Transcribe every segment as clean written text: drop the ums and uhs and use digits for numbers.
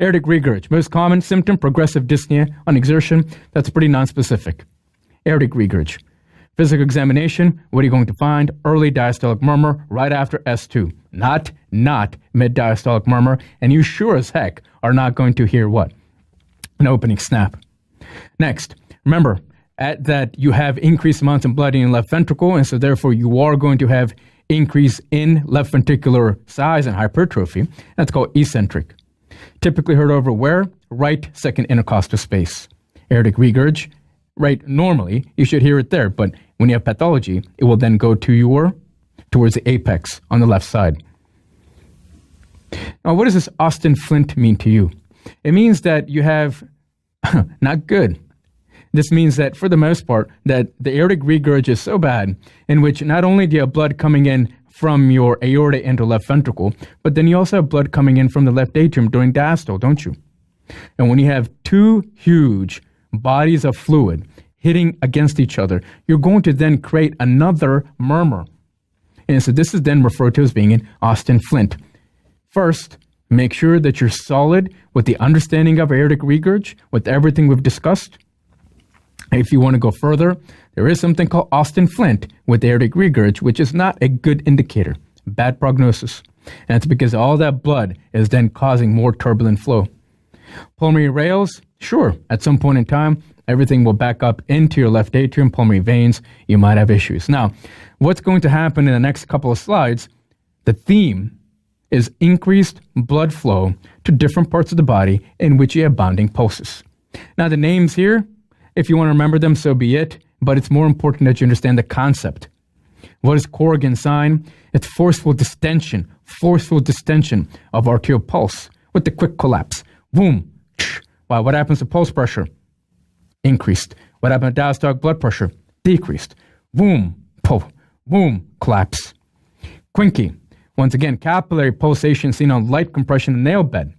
Aortic regurg. Most common symptom, progressive dyspnea on exertion. That's pretty nonspecific. Aortic regurg. Physical examination, what are you going to find? Early diastolic murmur right after S2. Not mid-diastolic murmur. And you sure as heck are not going to hear what? An opening snap. Next, remember that you have increased amounts of blood in your left ventricle, and so therefore you are going to have increase in left ventricular size and hypertrophy. That's called eccentric. Typically heard over where? Right second intercostal space. Aortic regurg. Right, normally you should hear it there, but when you have pathology, it will then go towards the apex on the left side. Now, what does this Austin Flint mean to you? It means that you have, not good. This means that for the most part, that the aortic regurg is so bad, in which not only do you have blood coming in from your aorta into left ventricle, but then you also have blood coming in from the left atrium during diastole, don't you? And when you have two huge bodies of fluid hitting against each other, you're going to then create another murmur. And so this is then referred to as being an Austin Flint. First, make sure that you're solid with the understanding of aortic regurg, with everything we've discussed. If you want to go further, there is something called Austin Flint with aortic regurg, which is not a good indicator. Bad prognosis. And it's because all that blood is then causing more turbulent flow. Pulmonary rales, sure, at some point in time, everything will back up into your left atrium, pulmonary veins, you might have issues. Now, what's going to happen in the next couple of slides, the theme is increased blood flow to different parts of the body in which you have bounding pulses. Now, the names here, if you want to remember them, so be it, but it's more important that you understand the concept. What is Corrigan sign? It's forceful distension of arterial pulse with the quick collapse. Boom. Wow, what happens to pulse pressure? Increased. What happens to diastolic blood pressure? Decreased. Boom. Boom. Collapse. Quincke. Once again, capillary pulsation seen on light compression in the nail bed.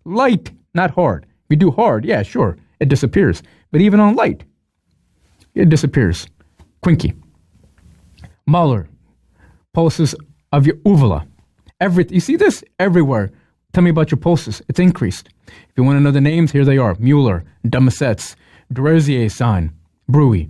Light, not hard. If you do hard, yeah, sure, it disappears. But even on light, it disappears. Quincke. Muller. Pulses of your uvula. You see this? Everywhere. Tell me about your pulses. It's increased. If you want to know the names, here they are. Mueller, Damaset's, Derosier sign, Bruy.